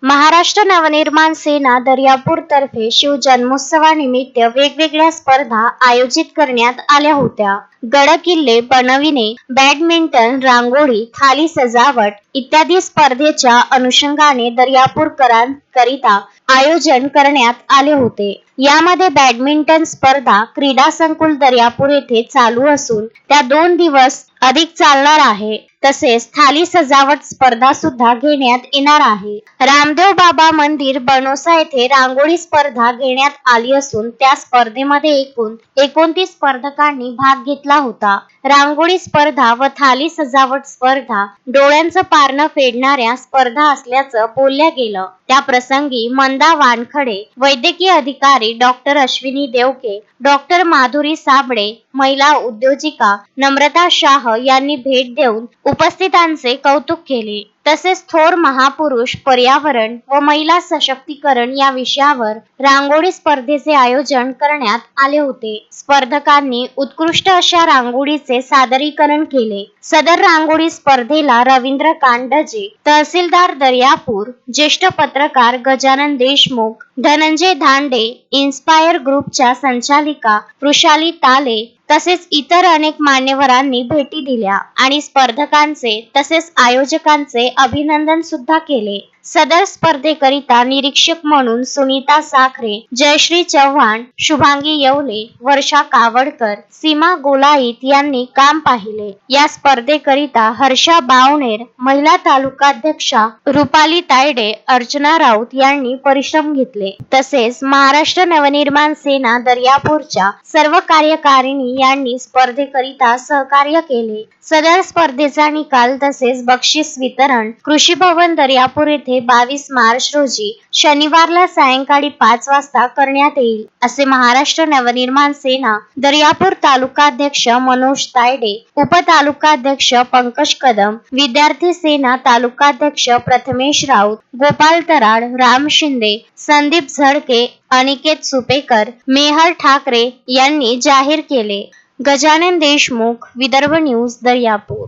महाराष्ट्र नवनिर्माण सेना दर्यापूर तर्फे शिवजन्मोत्सवानिमित्त वेगवेगळ्या स्पर्धा आयोजित करण्यात आल्या होत्या. गडकिल्ले बनविणे, बॅडमिंटन, रांगोळी, थाली सजावट इत्यादी स्पर्धेच्या अनुषंगाने दर्यापूरकरांकरिता आयोजन करण्यात आले होते. यामध्ये बॅडमिंटन स्पर्धा क्रीडा संकुल दर्यापूर येथे चालू असून त्या 2 दिवस अधिक चालणार आहे. तसेच थाली सजावट स्पर्धा सुद्धा घेण्यात येणार आहे. रामदेव बाबा मंदिर बनोसा येथे रांगोळी स्पर्धा घेण्यात आली असून त्या स्पर्धेमध्ये एकूण 29 स्पर्धकांनी भाग घेतला होता. रांगोळी स्पर्धा व थाली सजावट स्पर्धा डोळ्यांचं पारणं फेडणाऱ्या स्पर्धा असल्याचं बोलल्या गेलं. त्या प्रसंगी मंदा वानखडे, वैद्यकीय अधिकारी डॉक्टर अश्विनी देवके, डॉक्टर माधुरी साबळे, महिला उद्योजिका नम्रता शाह यांनी भेट देऊन उपस्थितांचे कौतुक केले. तसेच थोर महापुरुष, पर्यावरण व महिला सशक्तीकरण या विषयावर रांगोळी स्पर्धेचे आयोजन करण्यात आले होते. स्पर्धकांनी उत्कृष्ट अशा रांगोळीचे सादरीकरण केले. सदर रांगोळी स्पर्धेला रवींद्र कांडजे, तहसीलदार दर्यापूर, ज्येष्ठ पत्रकार गजानन देशमुख, धनंजय धांडे, इन्स्पायर ग्रुपच्या संचालिका वृषाली ताले तसेच इतर अनेक मान्यवरांनी भेटी दिल्या आणि स्पर्धकांचे तसेच आयोजकांचे अभिनंदन सुद्धा केले. सदर स्पर्धेकरिता निरीक्षक म्हणून सुनीता साखरे, जयश्री चव्हाण, शुभांगी येवले, वर्षा कावडकर, सीमा गोलाईत यांनी काम पाहिले. या स्पर्धेकरिता हर्षा बावनेर, महिला तालुकाध्यक्षा रुपाली तायडे, अर्चना राऊत यांनी परिश्रम घेतले. तसेच महाराष्ट्र नवनिर्माण सेना दर्यापूरच्या सर्व कार्यकारिणी यांनी स्पर्धेकरिता सहकार्य केले. सदर स्पर्धेचा निकाल तसेच बक्षीस वितरण कृषी भवन दर्यापूर येथे 22 मार्च रोजी शनिवारला सायंकाळी 5 वाजता करण्यात येईल, असे महाराष्ट्र नवनिर्माण सेना दर्यापूर तालुकाध्यक्ष मनोज तायडे, उपतालुकाध्यक्ष पंकज कदम, विद्यार्थी सेना तालुकाध्यक्ष प्रथमेश राऊत, गोपाल तराड, राम शिंदे, संदीप झडके, अनिकेत सुपेकर, मेहर ठाकरे यांनी जाहीर केले. गजानन देशमुख, विदर्भ न्यूज, दर्यापूर.